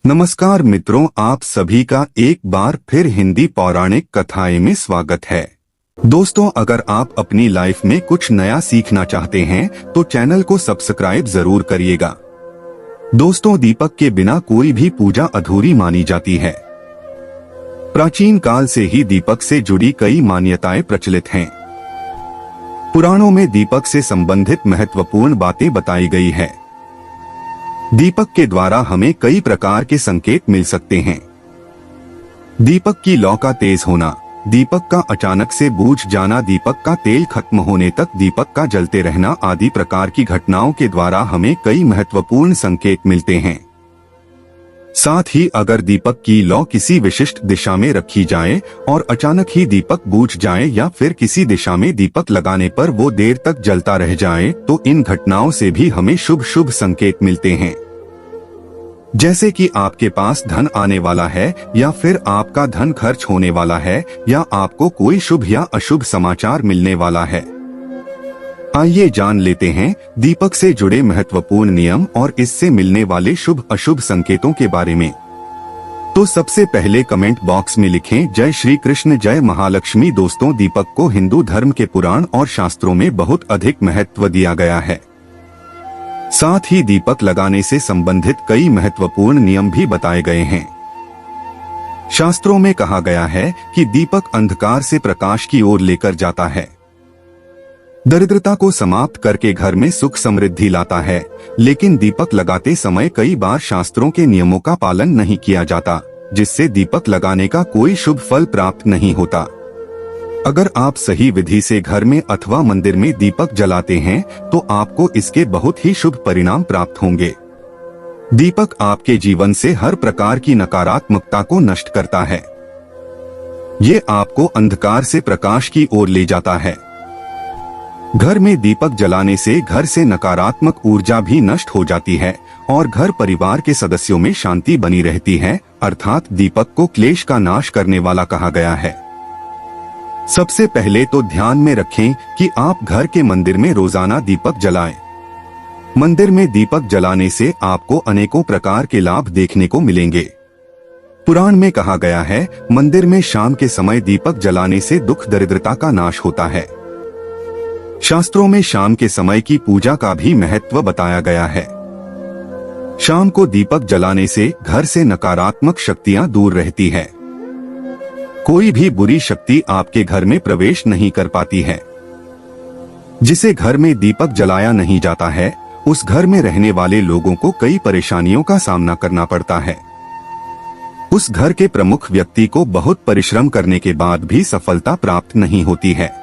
नमस्कार मित्रों, आप सभी का एक बार फिर हिंदी पौराणिक कथाएं में स्वागत है। दोस्तों, अगर आप अपनी लाइफ में कुछ नया सीखना चाहते हैं तो चैनल को सब्सक्राइब जरूर करिएगा। दोस्तों, दीपक के बिना कोई भी पूजा अधूरी मानी जाती है। प्राचीन काल से ही दीपक से जुड़ी कई मान्यताएं प्रचलित हैं। पुराणों में दीपक से संबंधित महत्वपूर्ण बातें बताई गई है। दीपक के द्वारा हमें कई प्रकार के संकेत मिल सकते हैं। दीपक की लौ का तेज होना, दीपक का अचानक से बुझ जाना, दीपक का तेल खत्म होने तक दीपक का जलते रहना आदि प्रकार की घटनाओं के द्वारा हमें कई महत्वपूर्ण संकेत मिलते हैं। साथ ही अगर दीपक की लौ किसी विशिष्ट दिशा में रखी जाए और अचानक ही दीपक बुझ जाए या फिर किसी दिशा में दीपक लगाने पर वो देर तक जलता रह जाए तो इन घटनाओं से भी हमें शुभ शुभ संकेत मिलते हैं। जैसे कि आपके पास धन आने वाला है या फिर आपका धन खर्च होने वाला है या आपको कोई शुभ या अशुभ समाचार मिलने वाला है। आइए जान लेते हैं दीपक से जुड़े महत्वपूर्ण नियम और इससे मिलने वाले शुभ अशुभ संकेतों के बारे में। तो सबसे पहले कमेंट बॉक्स में लिखें जय श्री कृष्ण, जय महालक्ष्मी। दोस्तों, दीपक को हिंदू धर्म के पुराण और शास्त्रों में बहुत अधिक महत्व दिया गया है। साथ ही दीपक लगाने से संबंधित कई महत्वपूर्ण नियम भी बताए गए हैं। शास्त्रों में कहा गया है कि दीपक अंधकार से प्रकाश की ओर लेकर जाता है, दरिद्रता को समाप्त करके घर में सुख समृद्धि लाता है। लेकिन दीपक लगाते समय कई बार शास्त्रों के नियमों का पालन नहीं किया जाता, जिससे दीपक लगाने का कोई शुभ फल प्राप्त नहीं होता। अगर आप सही विधि से घर में अथवा मंदिर में दीपक जलाते हैं तो आपको इसके बहुत ही शुभ परिणाम प्राप्त होंगे। दीपक आपके जीवन से हर प्रकार की नकारात्मकता को नष्ट करता है। ये आपको अंधकार से प्रकाश की ओर ले जाता है। घर में दीपक जलाने से घर से नकारात्मक ऊर्जा भी नष्ट हो जाती है और घर परिवार के सदस्यों में शांति बनी रहती है। अर्थात दीपक को क्लेश का नाश करने वाला कहा गया है। सबसे पहले तो ध्यान में रखें कि आप घर के मंदिर में रोजाना दीपक जलाएं। मंदिर में दीपक जलाने से आपको अनेकों प्रकार के लाभ देखने को मिलेंगे। पुराण में कहा गया है, मंदिर में शाम के समय दीपक जलाने से दुख दरिद्रता का नाश होता है। शास्त्रों में शाम के समय की पूजा का भी महत्व बताया गया है। शाम को दीपक जलाने से घर से नकारात्मक शक्तियां दूर रहती है। कोई भी बुरी शक्ति आपके घर में प्रवेश नहीं कर पाती है। जिसे घर में दीपक जलाया नहीं जाता है, उस घर में रहने वाले लोगों को कई परेशानियों का सामना करना पड़ता है। उस घर के प्रमुख व्यक्ति को बहुत परिश्रम करने के बाद भी सफलता प्राप्त नहीं होती है।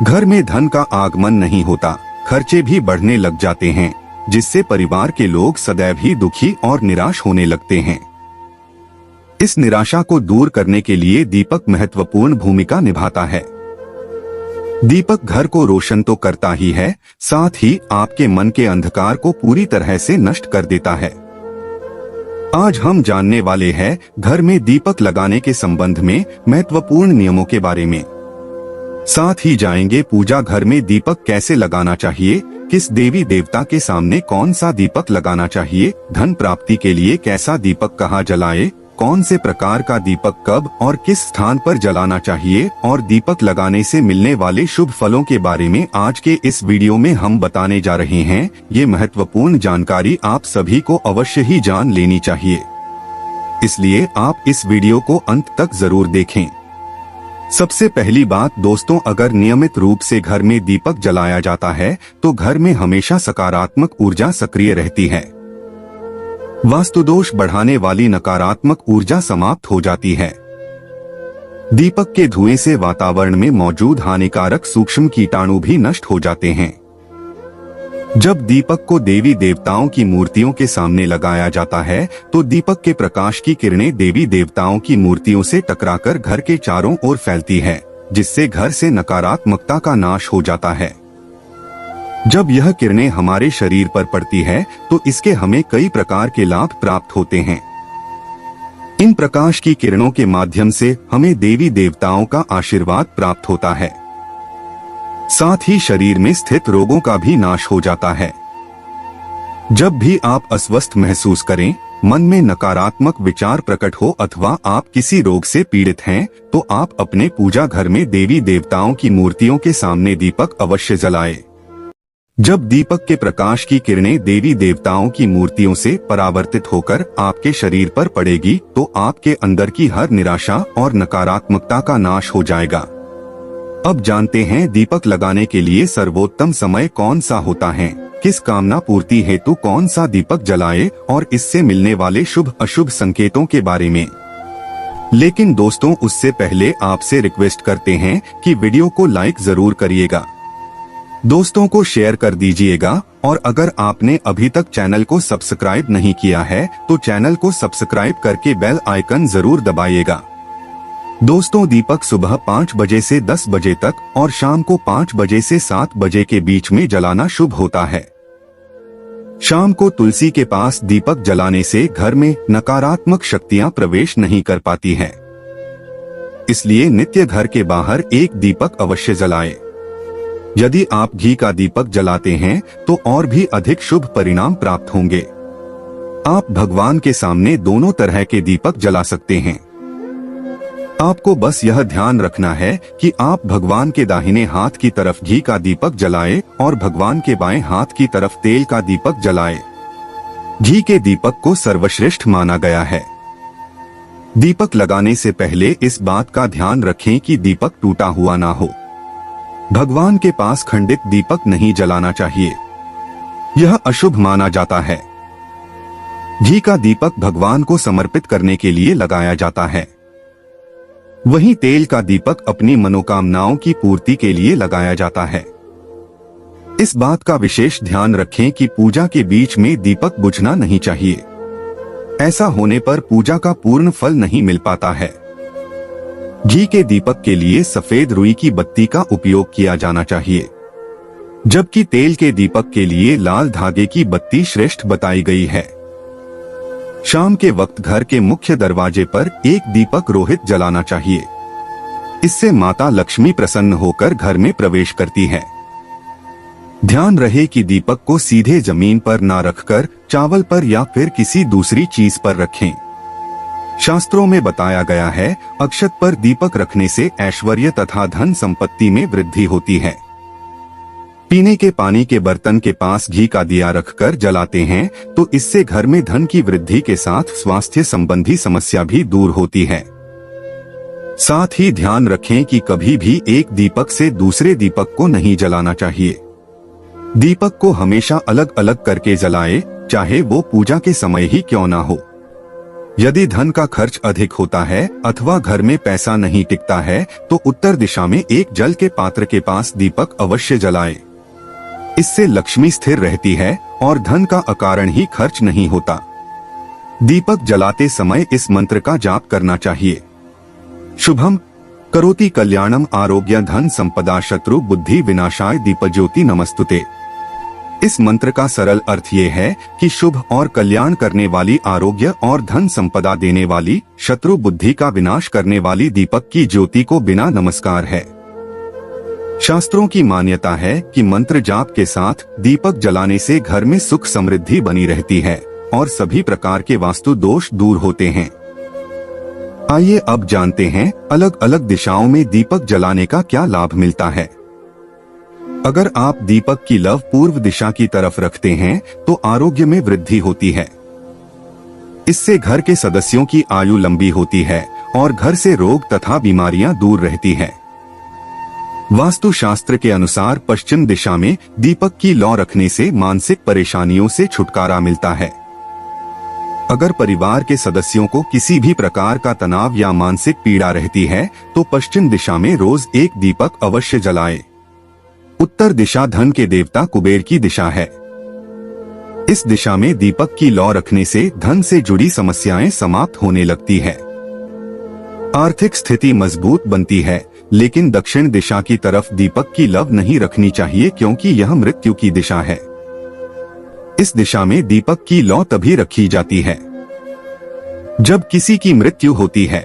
घर में धन का आगमन नहीं होता, खर्चे भी बढ़ने लग जाते हैं, जिससे परिवार के लोग सदैव ही दुखी और निराश होने लगते हैं। इस निराशा को दूर करने के लिए दीपक महत्वपूर्ण भूमिका निभाता है। दीपक घर को रोशन तो करता ही है, साथ ही आपके मन के अंधकार को पूरी तरह से नष्ट कर देता है। आज हम जानने वाले हैं घर में दीपक लगाने के संबंध में महत्वपूर्ण नियमों के बारे में। साथ ही जाएंगे पूजा घर में दीपक कैसे लगाना चाहिए, किस देवी देवता के सामने कौन सा दीपक लगाना चाहिए, धन प्राप्ति के लिए कैसा दीपक कहाँ जलाए, कौन से प्रकार का दीपक कब और किस स्थान पर जलाना चाहिए और दीपक लगाने से मिलने वाले शुभ फलों के बारे में आज के इस वीडियो में हम बताने जा रहे हैं। ये महत्वपूर्ण जानकारी आप सभी को अवश्य ही जान लेनी चाहिए, इसलिए आप इस वीडियो को अंत तक जरूर देखें। सबसे पहली बात दोस्तों, अगर नियमित रूप से घर में दीपक जलाया जाता है तो घर में हमेशा सकारात्मक ऊर्जा सक्रिय रहती है। वास्तुदोष बढ़ाने वाली नकारात्मक ऊर्जा समाप्त हो जाती है। दीपक के धुएं से वातावरण में मौजूद हानिकारक सूक्ष्म कीटाणु भी नष्ट हो जाते हैं। जब दीपक को देवी देवताओं की मूर्तियों के सामने लगाया जाता है तो दीपक के प्रकाश की किरणें देवी देवताओं की मूर्तियों से टकराकर घर के चारों ओर फैलती है, जिससे घर से नकारात्मकता का नाश हो जाता है। जब यह किरणें हमारे शरीर पर पड़ती है तो इसके हमें कई प्रकार के लाभ प्राप्त होते हैं। इन प्रकाश की किरणों के माध्यम से हमें देवी देवताओं का आशीर्वाद प्राप्त होता है। साथ ही शरीर में स्थित रोगों का भी नाश हो जाता है। जब भी आप अस्वस्थ महसूस करें मन में नकारात्मक विचार प्रकट हो अथवा आप किसी रोग से पीड़ित हैं, तो आप अपने पूजा घर में देवी देवताओं की मूर्तियों के सामने दीपक अवश्य जलाएं। जब दीपक के प्रकाश की किरणें देवी देवताओं की मूर्तियों से परावर्तित होकर आपके शरीर पर पड़ेगी, तो आपके अंदर की हर निराशा और नकारात्मकता का नाश हो जाएगा। अब जानते हैं दीपक लगाने के लिए सर्वोत्तम समय कौन सा होता है, किस कामना पूर्ति हेतु कौन सा दीपक जलाए और इससे मिलने वाले शुभ अशुभ संकेतों के बारे में। लेकिन दोस्तों, उससे पहले आपसे रिक्वेस्ट करते हैं कि वीडियो को लाइक जरूर करिएगा, दोस्तों को शेयर कर दीजिएगा, और अगर आपने अभी तक चैनल को सब्सक्राइब नहीं किया है तो चैनल को सब्सक्राइब करके बेल आइकन जरूर दबाइएगा। दोस्तों, दीपक सुबह 5 बजे से 10 बजे तक और शाम को 5 बजे से 7 बजे के बीच में जलाना शुभ होता है। शाम को तुलसी के पास दीपक जलाने से घर में नकारात्मक शक्तियां प्रवेश नहीं कर पाती हैं। इसलिए नित्य घर के बाहर एक दीपक अवश्य जलाएं। यदि आप घी का दीपक जलाते हैं तो और भी अधिक शुभ परिणाम प्राप्त होंगे। आप भगवान के सामने दोनों तरह के दीपक जला सकते हैं। आपको बस यह ध्यान रखना है कि आप भगवान के दाहिने हाथ की तरफ घी का दीपक जलाएं और भगवान के बाएं हाथ की तरफ तेल का दीपक जलाएं। घी के दीपक को सर्वश्रेष्ठ माना गया है। दीपक लगाने से पहले इस बात का ध्यान रखें कि दीपक टूटा हुआ ना हो। भगवान के पास खंडित दीपक नहीं जलाना चाहिए, यह अशुभ माना जाता है। घी का दीपक भगवान को समर्पित करने के लिए लगाया जाता है। वहीं तेल का दीपक अपनी मनोकामनाओं की पूर्ति के लिए लगाया जाता है। इस बात का विशेष ध्यान रखें कि पूजा के बीच में दीपक बुझना नहीं चाहिए। ऐसा होने पर पूजा का पूर्ण फल नहीं मिल पाता है। घी के दीपक के लिए सफेद रुई की बत्ती का उपयोग किया जाना चाहिए, जबकि तेल के दीपक के लिए लाल धागे की बत्ती श्रेष्ठ बताई गई है। शाम के वक्त घर के मुख्य दरवाजे पर एक दीपक रोहित जलाना चाहिए। इससे माता लक्ष्मी प्रसन्न होकर घर में प्रवेश करती है। ध्यान रहे कि दीपक को सीधे जमीन पर ना रखकर चावल पर या फिर किसी दूसरी चीज पर रखें। शास्त्रों में बताया गया है, अक्षत पर दीपक रखने से ऐश्वर्य तथा धन संपत्ति में वृद्धि होती है। पीने के पानी के बर्तन के पास घी का दिया रखकर जलाते हैं तो इससे घर में धन की वृद्धि के साथ स्वास्थ्य संबंधी समस्या भी दूर होती है। साथ ही ध्यान रखें कि कभी भी एक दीपक से दूसरे दीपक को नहीं जलाना चाहिए। दीपक को हमेशा अलग अलग करके जलाएं, चाहे वो पूजा के समय ही क्यों ना हो। यदि धन का खर्च अधिक होता है अथवा घर में पैसा नहीं टिकता है तो उत्तर दिशा में एक जल के पात्र के पास दीपक अवश्य जलाएं। इससे लक्ष्मी स्थिर रहती है और धन का अकारण ही खर्च नहीं होता। दीपक जलाते समय इस मंत्र का जाप करना चाहिए। शुभम करोति कल्याणम आरोग्य धन संपदा शत्रु बुद्धि विनाशाय दीपज्योति नमस्तुते। इस मंत्र का सरल अर्थ ये है कि शुभ और कल्याण करने वाली, आरोग्य और धन संपदा देने वाली, शत्रु बुद्धि का विनाश करने वाली दीपक की ज्योति को बिना नमस्कार है। शास्त्रों की मान्यता है कि मंत्र जाप के साथ दीपक जलाने से घर में सुख समृद्धि बनी रहती है और सभी प्रकार के वास्तु दोष दूर होते हैं। आइए अब जानते हैं अलग अलग दिशाओं में दीपक जलाने का क्या लाभ मिलता है। अगर आप दीपक की लौ पूर्व दिशा की तरफ रखते हैं तो आरोग्य में वृद्धि होती है। इससे घर के सदस्यों की आयु लंबी होती है और घर से रोग तथा बीमारियां दूर रहती है। वास्तु शास्त्र के अनुसार पश्चिम दिशा में दीपक की लौ रखने से मानसिक परेशानियों से छुटकारा मिलता है। अगर परिवार के सदस्यों को किसी भी प्रकार का तनाव या मानसिक पीड़ा रहती है तो पश्चिम दिशा में रोज एक दीपक अवश्य जलाएं। उत्तर दिशा धन के देवता कुबेर की दिशा है। इस दिशा में दीपक की लौ रखने से धन से जुड़ी समस्याएं समाप्त होने लगती है। आर्थिक स्थिति मजबूत बनती है, लेकिन दक्षिण दिशा की तरफ दीपक की लौ नहीं रखनी चाहिए क्योंकि यह मृत्यु की दिशा है। इस दिशा में दीपक की लौ तभी रखी जाती है जब किसी की मृत्यु होती है।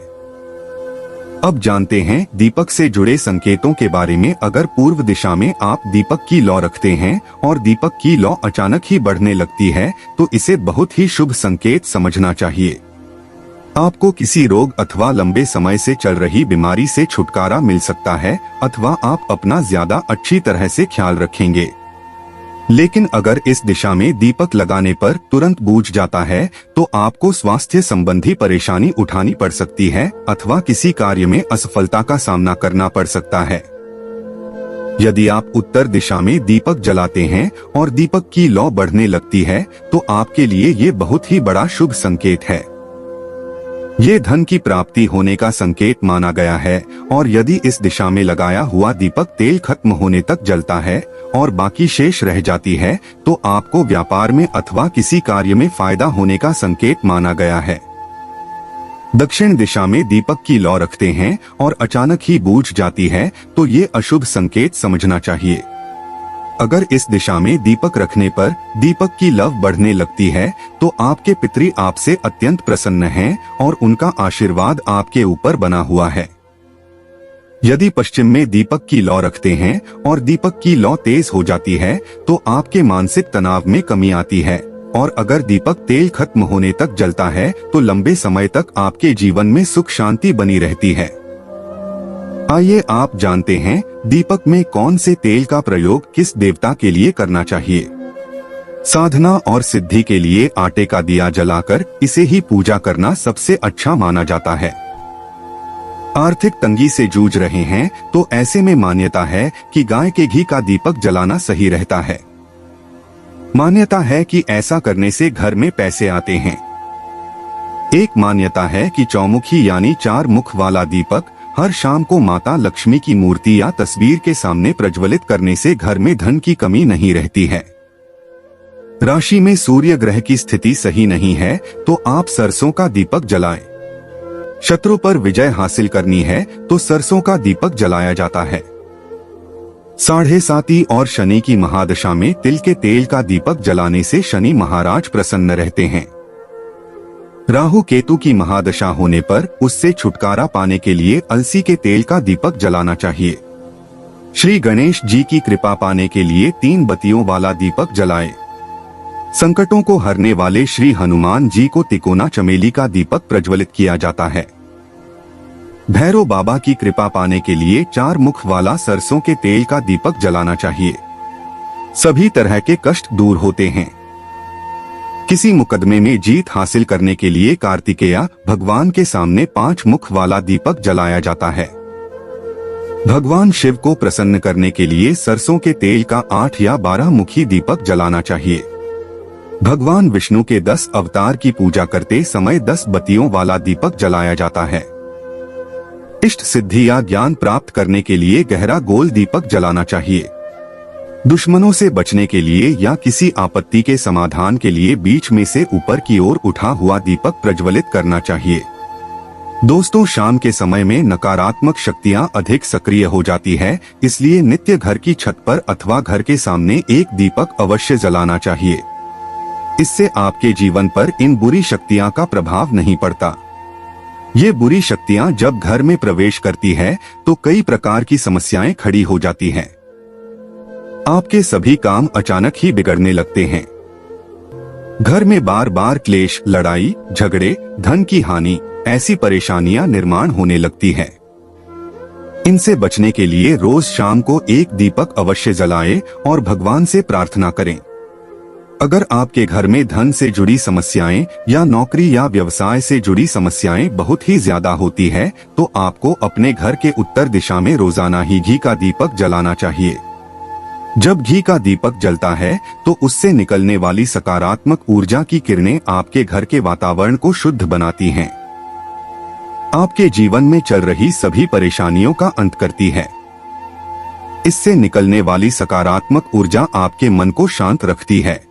अब जानते हैं दीपक से जुड़े संकेतों के बारे में। अगर पूर्व दिशा में आप दीपक की लौ रखते हैं और दीपक की लौ अचानक ही बढ़ने लगती है तो इसे बहुत ही शुभ संकेत समझना चाहिए। आपको किसी रोग अथवा लंबे समय से चल रही बीमारी से छुटकारा मिल सकता है अथवा आप अपना ज्यादा अच्छी तरह से ख्याल रखेंगे। लेकिन अगर इस दिशा में दीपक लगाने पर तुरंत बूझ जाता है तो आपको स्वास्थ्य संबंधी परेशानी उठानी पड़ सकती है अथवा किसी कार्य में असफलता का सामना करना पड़ सकता है। यदि आप उत्तर दिशा में दीपक जलाते हैं और दीपक की लौ बढ़ने लगती है तो आपके लिए ये बहुत ही बड़ा शुभ संकेत है। ये धन की प्राप्ति होने का संकेत माना गया है और यदि इस दिशा में लगाया हुआ दीपक तेल खत्म होने तक जलता है और बाकी शेष रह जाती है तो आपको व्यापार में अथवा किसी कार्य में फायदा होने का संकेत माना गया है। दक्षिण दिशा में दीपक की लौ रखते हैं और अचानक ही बूझ जाती है तो ये अशुभ संकेत समझना चाहिए। अगर इस दिशा में दीपक रखने पर दीपक की लौ बढ़ने लगती है तो आपके पितरी आपसे अत्यंत प्रसन्न हैं और उनका आशीर्वाद आपके ऊपर बना हुआ है। यदि पश्चिम में दीपक की लौ रखते हैं और दीपक की लौ तेज हो जाती है तो आपके मानसिक तनाव में कमी आती है और अगर दीपक तेल खत्म होने तक जलता है तो लंबे समय तक आपके जीवन में सुख शांति बनी रहती है। आइए आप जानते हैं दीपक में कौन से तेल का प्रयोग किस देवता के लिए करना चाहिए। साधना और सिद्धि के लिए आटे का दिया जलाकर इसे ही पूजा करना सबसे अच्छा माना जाता है। आर्थिक तंगी से जूझ रहे हैं तो ऐसे में मान्यता है कि गाय के घी का दीपक जलाना सही रहता है। मान्यता है कि ऐसा करने से घर में पैसे आते हैं। एक मान्यता है कि चौमुखी यानी 4 मुख वाला दीपक हर शाम को माता लक्ष्मी की मूर्ति या तस्वीर के सामने प्रज्वलित करने से घर में धन की कमी नहीं रहती है। राशि में सूर्य ग्रह की स्थिति सही नहीं है तो आप सरसों का दीपक जलाएं। शत्रु पर विजय हासिल करनी है तो सरसों का दीपक जलाया जाता है। 7.5 और शनि की महादशा में तिल के तेल का दीपक जलाने से शनि महाराज प्रसन्न रहते हैं। राहु केतु की महादशा होने पर उससे छुटकारा पाने के लिए अलसी के तेल का दीपक जलाना चाहिए। श्री गणेश जी की कृपा पाने के लिए 3 बत्तियों वाला दीपक जलाएं। संकटों को हरने वाले श्री हनुमान जी को तिकोना चमेली का दीपक प्रज्वलित किया जाता है। भैरव बाबा की कृपा पाने के लिए 4 मुख वाला सरसों के तेल का दीपक जलाना चाहिए। सभी तरह के कष्ट दूर होते हैं। किसी मुकदमे में जीत हासिल करने के लिए कार्तिकेय भगवान के सामने 5 मुख वाला दीपक जलाया जाता है। भगवान शिव को प्रसन्न करने के लिए सरसों के तेल का 8 या 12 मुखी दीपक जलाना चाहिए। भगवान विष्णु के 10 अवतार की पूजा करते समय 10 बत्तियों वाला दीपक जलाया जाता है। इष्ट सिद्धि या ज्ञान प्राप्त करने के लिए गहरा गोल दीपक जलाना चाहिए। दुश्मनों से बचने के लिए या किसी आपत्ति के समाधान के लिए बीच में से ऊपर की ओर उठा हुआ दीपक प्रज्वलित करना चाहिए। दोस्तों, शाम के समय में नकारात्मक शक्तियां अधिक सक्रिय हो जाती है, इसलिए नित्य घर की छत पर अथवा घर के सामने एक दीपक अवश्य जलाना चाहिए। इससे आपके जीवन पर इन बुरी शक्तियां का प्रभाव नहीं पड़ता। ये बुरी शक्तियां जब घर में प्रवेश करती है तो कई प्रकार की समस्याएं खड़ी हो जाती हैं। आपके सभी काम अचानक ही बिगड़ने लगते हैं। घर में बार बार क्लेश, लड़ाई, झगड़े, धन की हानि, ऐसी परेशानियां निर्माण होने लगती हैं। इनसे बचने के लिए रोज शाम को एक दीपक अवश्य जलाएं और भगवान से प्रार्थना करें। अगर आपके घर में धन से जुड़ी समस्याएं या नौकरी या व्यवसाय से जुड़ी समस्याएं बहुत ही ज्यादा होती है तो आपको अपने घर के उत्तर दिशा में रोजाना ही घी का दीपक जलाना चाहिए। जब घी का दीपक जलता है तो उससे निकलने वाली सकारात्मक ऊर्जा की किरणें आपके घर के वातावरण को शुद्ध बनाती हैं। आपके जीवन में चल रही सभी परेशानियों का अंत करती है। इससे निकलने वाली सकारात्मक ऊर्जा आपके मन को शांत रखती है।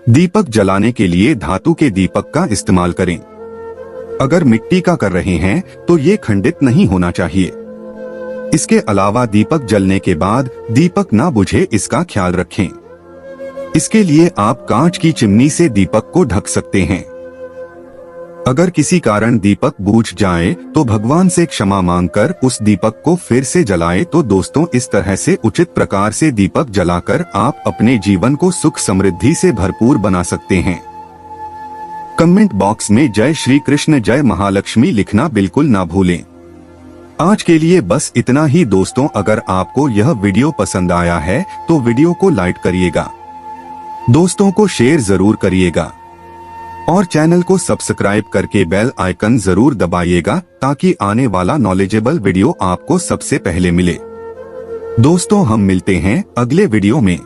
दीपक जलाने के लिए धातु के दीपक का इस्तेमाल करें। अगर मिट्टी का कर रहे हैं तो ये खंडित नहीं होना चाहिए। इसके अलावा दीपक जलने के बाद दीपक ना बुझे, इसका ख्याल रखें। इसके लिए आप कांच की चिमनी से दीपक को ढक सकते हैं। अगर किसी कारण दीपक बुझ जाए तो भगवान से क्षमा मांगकर उस दीपक को फिर से जलाए। तो दोस्तों, इस तरह से उचित प्रकार से दीपक जलाकर आप अपने जीवन को सुख समृद्धि से भरपूर बना सकते हैं। कमेंट बॉक्स में जय श्री कृष्ण, जय महालक्ष्मी लिखना बिल्कुल ना भूलें। आज के लिए बस इतना ही दोस्तों। अगर आपको यह वीडियो पसंद आया है तो वीडियो को लाइक करिएगा, दोस्तों को शेयर जरूर करिएगा और चैनल को सब्सक्राइब करके बेल आइकन जरूर दबाइएगा ताकि आने वाला नॉलेजेबल वीडियो आपको सबसे पहले मिले। दोस्तों, हम मिलते हैं अगले वीडियो में।